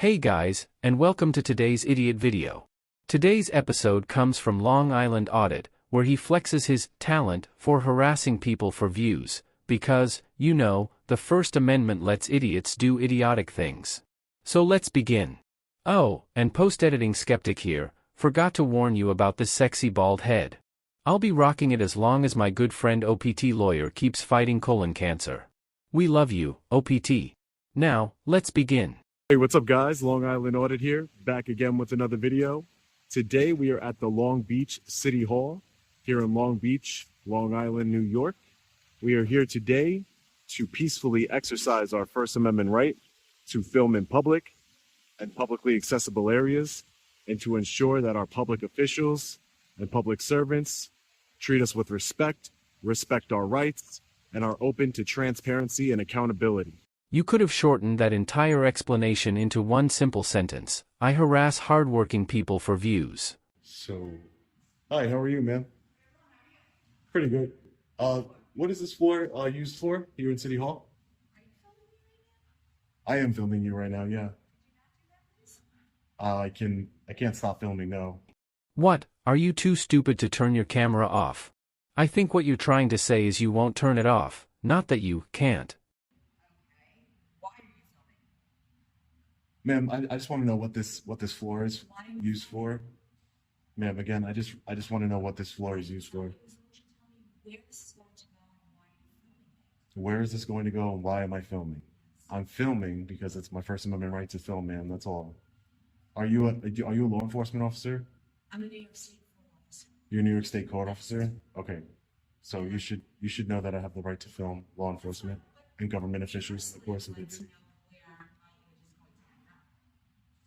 Hey guys, and welcome to today's idiot video. Today's episode comes from Long Island Audit, where he flexes his talent for harassing people for views, because, you know, the First Amendment lets idiots do idiotic things. So let's begin. Oh, and post-editing skeptic here, forgot to warn you about this sexy bald head. I'll be rocking it as long as my good friend OPT lawyer keeps fighting colon cancer. We love you, OPT. Now, let's begin. Hey, what's up guys? Long Island Audit here, back again with another video. Today we are at the Long Beach City Hall here in Long Beach, Long Island, New York. We are here today to peacefully exercise our First Amendment right to film in public and publicly accessible areas, and to ensure that our public officials and public servants treat us with respect, respect our rights, and are open to transparency and accountability. You could have shortened that entire explanation into one simple sentence. I harass hardworking people for views. So, hi, how are you, man? Pretty good. What is this floor used for here in City Hall? I am filming you right now, yeah. I can't stop filming, no. What, are you too stupid to turn your camera off? I think what you're trying to say is you won't turn it off, not that you can't. Ma'am, I just want to know what this floor is used for. Ma'am, again, I just want to know what this floor is used for. Where is this going to go and why am I filming? I'm filming because it's my First Amendment right to film, ma'am, that's all. Are you a law enforcement officer? I'm a New York State court officer. You're a New York State court officer? Okay. So you should know that I have the right to film law enforcement and government officials in the course of it.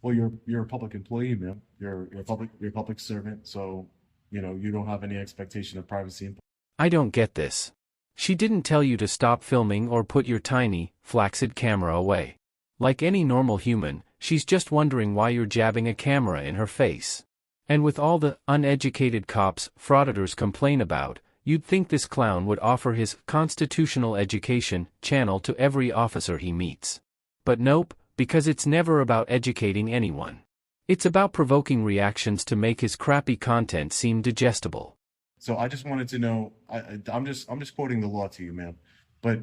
Well, you're a public employee, ma'am. You're a public servant, so you know you don't have any expectation of privacy. I don't get this. She didn't tell you to stop filming or put your tiny, flaccid camera away. Like any normal human, she's just wondering why you're jabbing a camera in her face. And with all the uneducated cops frauditors complain about, you'd think this clown would offer his constitutional education channel to every officer he meets. But nope. Because it's never about educating anyone. It's about provoking reactions to make his crappy content seem digestible. So I just wanted to know, I'm just quoting the law to you, ma'am, but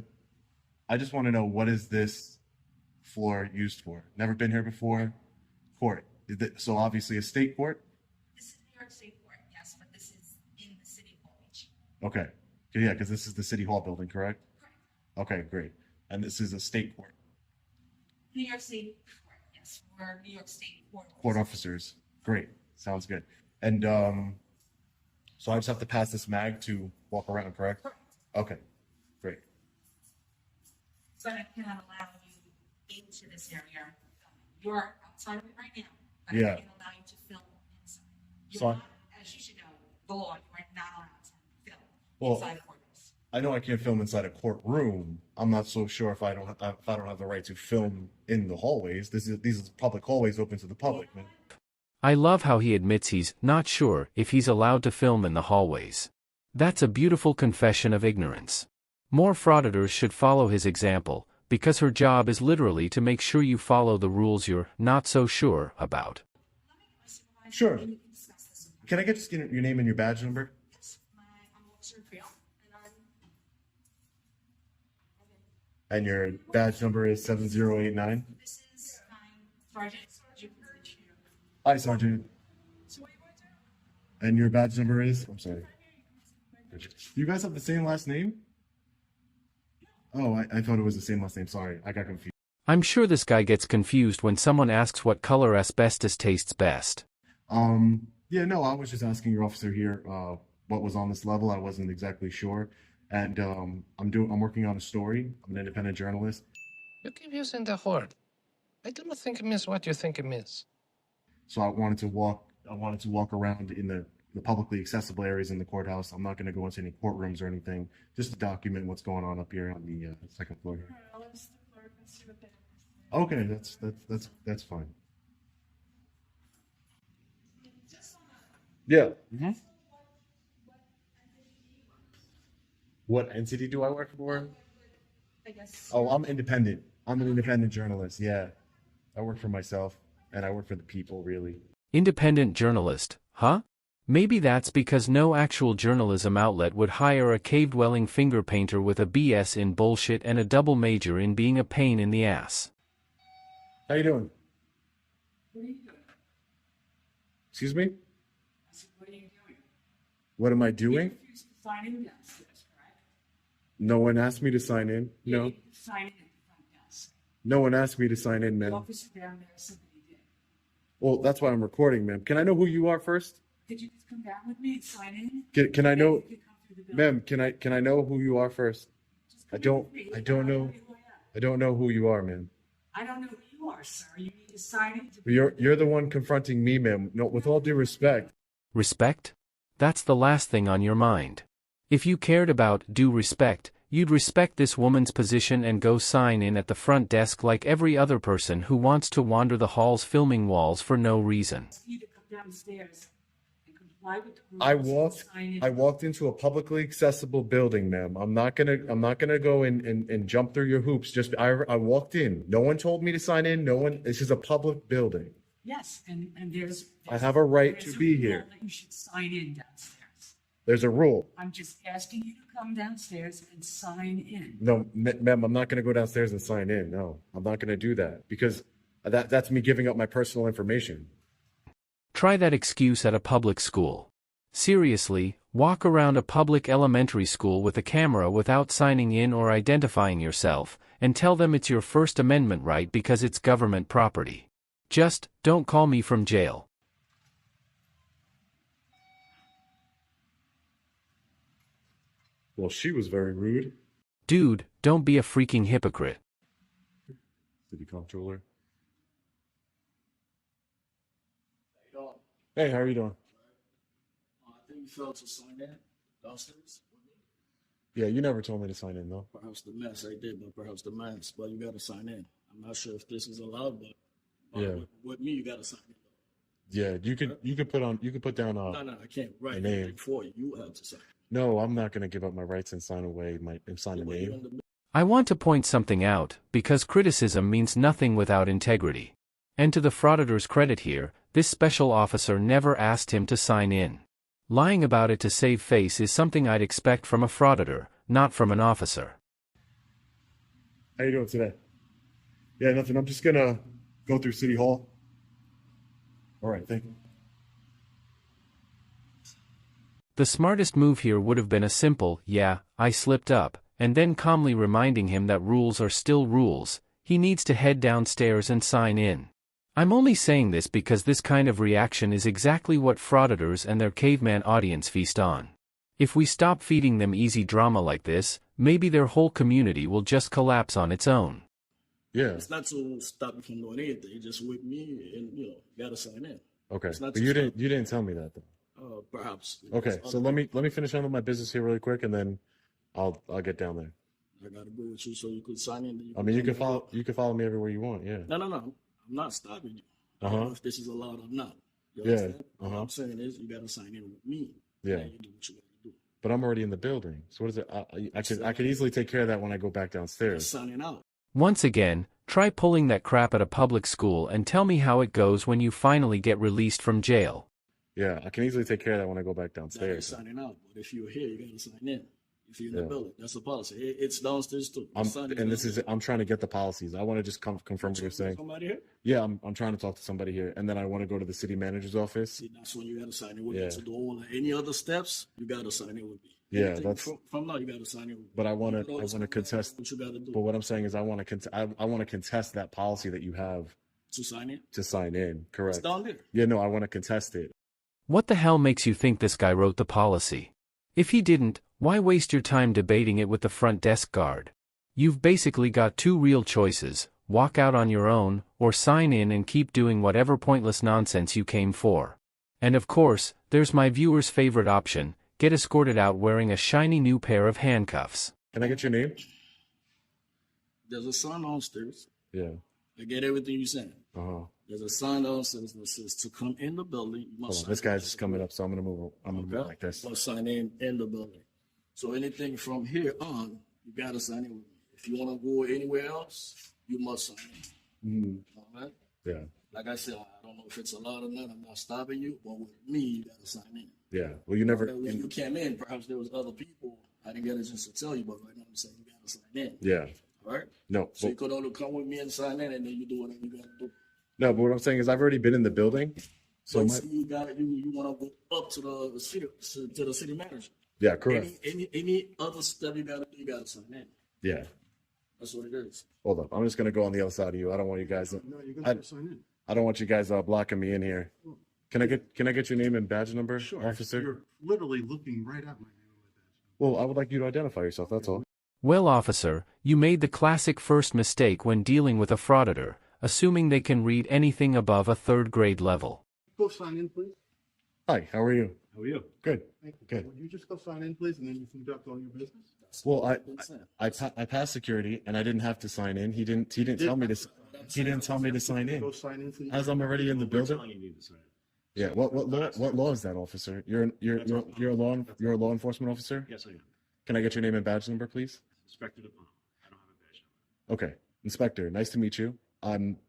I just want to know, what is this floor used for? Never been here before? Court. So obviously a state court? This is New York State Court, yes, but this is in the City Hall. Okay. Yeah, because this is the City Hall building, correct? Correct. Okay, great. And this is a state court? New York State Court, yes, we're New York State Court officers. Great. Sounds good. And so I just have to pass this mag to walk around, correct? Correct. Okay, great. But I cannot allow you into this area. You're outside of it right now, but Yeah. I can't allow you to film inside. You're not, as you should know, the law, you are not allowed to film inside courtrooms. I know I can't film inside a courtroom. I'm not so sure if I don't have the right to film in the hallways. These are public hallways open to the public, man. I love how he admits he's not sure if he's allowed to film in the hallways. That's a beautiful confession of ignorance. More frauditors should follow his example, because her job is literally to make sure you follow the rules you're not so sure about. Sure. Can I get just your name and your badge number? Yes, I'm Officer Creel, And your badge number is 7089. this is Sergeant. Hi, Sergeant. So what are you going to do? And your badge number is? I'm sorry. You guys have the same last name? Oh, I thought it was the same last name. Sorry, I got confused. I'm sure this guy gets confused when someone asks what color asbestos tastes best. Yeah, no, I was just asking your officer here what was on this level. I wasn't exactly sure. And I'm working on a story. I'm an independent journalist. You keep using the word. I do not think it means what you think it means. So I wanted to walk around in the publicly accessible areas in the courthouse. I'm not going to go into any courtrooms or anything, just to document what's going on up here on the second floor here. Okay, that's fine. Yeah. What entity do I work for? I guess. Oh, I'm independent. I'm an independent journalist. Yeah. I work for myself, and I work for the people, really. Independent journalist, huh? Maybe that's because no actual journalism outlet would hire a cave-dwelling finger painter with a BS in bullshit and a double major in being a pain in the ass. How you doing? What are you doing? Excuse me? I said, what are you doing? What am I You doing? refused to sign in downstairs, correct? No one asked me to sign in. You No. needed to sign in at the front desk. No one asked me to sign in, The ma'am. officer down there, somebody did. Well, that's why I'm recording, ma'am. Can I know who you are first? Could you just come down with me and sign in? Can I know, Then you could come through the building. ma'am? Can I know who you are first? Just I come in don't with me. I don't know Who I am. I don't know who you are, ma'am. I don't know who you are, sir. You need to sign in to But you're the one confronting me, ma'am. No, with all due respect. Respect? That's the last thing on your mind. If you cared about due respect, you'd respect this woman's position and go sign in at the front desk like every other person who wants to wander the halls filming walls for no reason. you to come downstairs and comply with the rules. I and sign in. walked into a publicly accessible building, ma'am. I'm not gonna go and jump through your hoops. Just I walked in. No one told me to sign in. No one. This is a public building. Yes, and there's. I have a right there's to a be rule here. that you should sign in downstairs. There's a rule. I'm just asking you to come downstairs and sign in. No, ma'am, I'm not gonna go downstairs and sign in. No, I'm not gonna do that because that's me giving up my personal information. Try that excuse at a public school. Seriously, walk around a public elementary school with a camera without signing in or identifying yourself, and tell them it's your First Amendment right because it's government property. Just, don't call me from jail. Well, she was very rude. Dude, don't be a freaking hypocrite. City comptroller. Hey, Hey, how are you doing? I think you failed to sign in downstairs. Yeah, you never told me to sign in though. Perhaps the mess I did, but perhaps the mess. But you got to sign in. I'm not sure if this is allowed, but Yeah. with me, you got to sign in. Yeah, you could put down No, I can't write name. anything for you. You have to sign. No, I'm not gonna give up my rights and sign a When you're name. in the I want to point something out, because criticism means nothing without integrity. And to the Frauditor's credit here, this special officer never asked him to sign in. Lying about it to save face is something I'd expect from a Frauditor, not from an officer. How you doing today? Yeah, nothing. I'm just gonna go through City Hall. All right, thank you. The smartest move here would have been a simple, yeah, I slipped up, and then calmly reminding him that rules are still rules. He needs to head downstairs and sign in. I'm only saying this because this kind of reaction is exactly what frauditors and their caveman audience feast on. If we stop feeding them easy drama like this, maybe their whole community will just collapse on its own. Yeah. It's not to stop you from doing anything. It's just with me, and you got to sign in. Okay. It's not But to you stop. didn't tell me that though. Perhaps. Okay, so let me finish handling my business here really quick, and then I'll get down there. I got to go with you so you could sign in. Then I mean, you can come follow me everywhere you want. Yeah. No. I'm not stopping you. I don't Uh-huh. know if this is allowed or not. You Yeah, understand? What uh-huh. I'm saying is you got to sign in with me. Yeah. And you do what you got to do. But I'm already in the building. So what is it? I could easily take care of that when I go back You're downstairs. signing out. Once again, try pulling that crap at a public school and tell me how it goes when you finally get released from jail. Yeah, I can easily take care of that when I go back That is downstairs. signing out. But if you're here, you got to sign in. If you're in Yeah. the building, that's the policy. It's downstairs too. I'm Signing and this downstairs. is I'm trying to get the policies. I want to just confirm what you're saying. Somebody here? Yeah, I'm trying to talk to somebody here, and then I want to go to the city manager's office. See, that's when you got to sign in with Yeah. me. To do all any other steps, you got to sign in with me. Yeah, Anything that's- from now. You got to sign in with me. But I want You know, to contest. what you got to do But what I'm saying is I want to contest that policy that you have to sign in. to sign in. It's Correct. down there. Yeah, no, I want to contest it. What the hell makes you think this guy wrote the policy? If he didn't, why waste your time debating it with the front desk guard? You've basically got two real choices: walk out on your own, or sign in and keep doing whatever pointless nonsense you came for. And of course, there's my viewer's favorite option: get escorted out wearing a shiny new pair of handcuffs. Can I get your name? There's a sign downstairs. Yeah. I get everything you're saying. Uh-huh. There's a sign downstairs that says to come in the building. You must Hold on. sign This in. guy's just coming up, so I'm gonna move Okay? like this. You must sign in the building. So anything from here on, you got to sign in with me. If you want to go anywhere else, you must sign in. Mm. All right? Yeah. Like I said, I don't know if it's a lot or not. I'm not stopping you, but with me, you got to sign in. Yeah. Well, you never. When you came in, perhaps there was other people. I didn't get a chance to tell you, but right now I'm saying you got to sign in. Yeah. All right? No. So you could only come with me and sign in, and then you do whatever you got to do. No, but what I'm saying is I've already been in the building. So So you want to go up to the city manager. yeah, correct. Any other step you got to do, you got to sign in. Yeah. That's what it is. Hold up. I'm just gonna go on the other side of you. I don't want you guys. No, you're gonna have to sign in. I don't want you guys blocking me in here. Can I get your name and badge number, Sure. officer? You're literally looking right at my name with that. Well, I would like you to identify yourself. That's all. Well, officer, you made the classic first mistake when dealing with a frauditor, assuming they can read anything above a third grade level. Go sign in, please. Hi. How are you? How are you? Good. Thank you. Good. Would you just go sign in, please, and then you can conduct all your business? Well, I passed security and I didn't have to sign in. He didn't tell me to. He didn't tell me to sign Go in. sign in, please. As I'm already in the building. You need to sign. Yeah. What law is that, officer? You're a law enforcement officer. Yes, I am. Can I get your name and badge number, please? Inspector DePalma. I don't have a badge number. Okay, Inspector. Nice to meet you.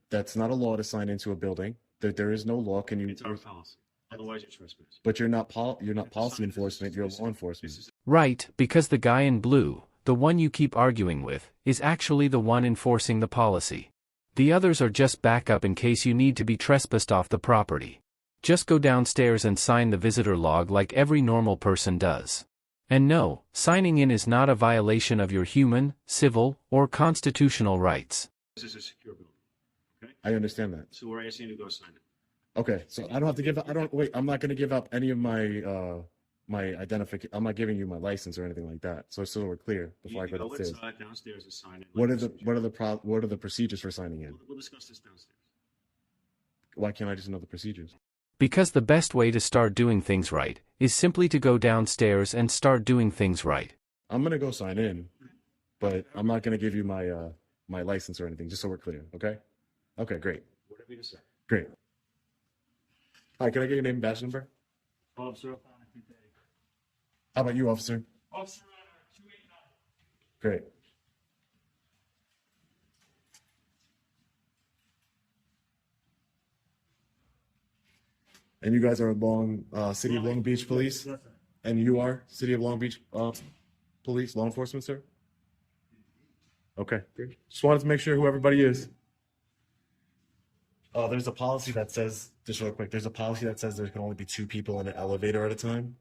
That's not a law to sign into a building. There is no law. Can you? It's our policy. Otherwise, you're trespassing. But you're not policy enforcement. You're law enforcement. Right, because the guy in blue, the one you keep arguing with, is actually the one enforcing the policy. The others are just backup in case you need to be trespassed off the property. Just go downstairs and sign the visitor log like every normal person does. And no, signing in is not a violation of your human, civil, or constitutional rights. This is a secure building. Okay? I understand that. So we're asking you to go sign it. Okay, so I don't have to give up. I'm not going to give up any of my my identification. I'm not giving you my license or anything like that. So we're clear You before I need to go go upstairs. inside, downstairs, and sign it. What are the procedures for signing in? We'll discuss this downstairs. Why can't I just know the procedures? Because the best way to start doing things right is simply to go downstairs and start doing things right. I'm going to go sign in, but I'm not going to give you my my license or anything. Just so we're clear, okay? Okay, great, Whatever you decide. great. Hi, can I get your name and badge number? Officer. How about you, officer? Officer 289. Great. And you guys are City of Long Beach Police? Yes, sir. And you are City of Long Beach Police, law enforcement, sir? Okay, great. Just wanted to make sure who everybody is. There's a policy that says, just real quick, there's a policy that says there can only be 2 people in an elevator at a time.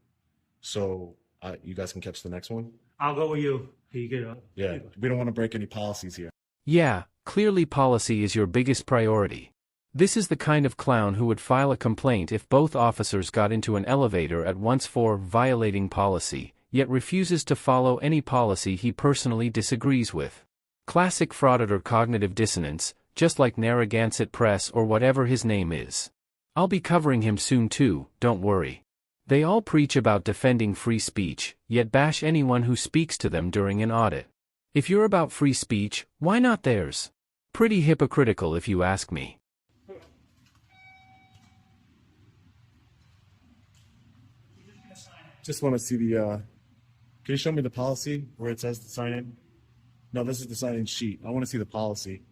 So you guys can catch the next one? I'll go with you. Here you go. Yeah, we don't want to break any policies here. Yeah, clearly policy is your biggest priority. This is the kind of clown who would file a complaint if both officers got into an elevator at once for violating policy, yet refuses to follow any policy he personally disagrees with. Classic frauditor cognitive dissonance, just like Narragansett Press or whatever his name is. I'll be covering him soon too, don't worry. They all preach about defending free speech, yet bash anyone who speaks to them during an audit. If you're about free speech, why not theirs? Pretty hypocritical if you ask me. Just want to see the, can you show me the policy where it says to sign in? No, this is the sign-in sheet. I want to see the policy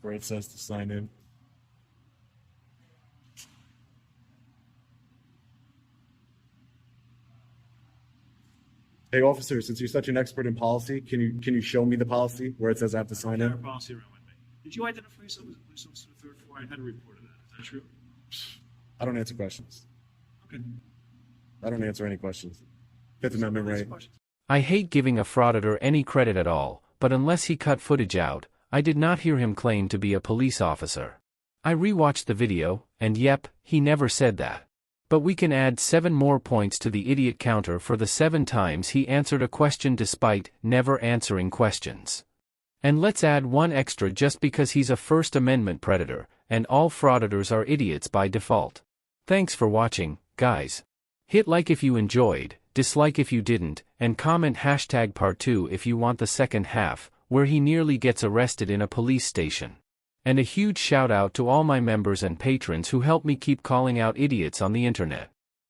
where it says to sign in. Hey, officer, since you're such an expert in policy, can you show me the policy where it says I have to sign Our in? policy around with me. Did you identify yourself as a police officer before I had a report of that? Is that true? I don't answer questions. Okay. I don't answer any questions. Fifth Amendment right. I hate giving a frauditor any credit at all, but unless he cut footage out, I did not hear him claim to be a police officer. I rewatched the video, and yep, he never said that. But we can add 7 more points to the idiot counter for the 7 times he answered a question despite never answering questions. And let's add 1 extra just because he's a First Amendment predator, and all frauditors are idiots by default. Thanks for watching, guys. Hit like if you enjoyed, dislike if you didn't, and comment #part 2 if you want the second half, where he nearly gets arrested in a police station. And a huge shout out to all my members and patrons who help me keep calling out idiots on the internet.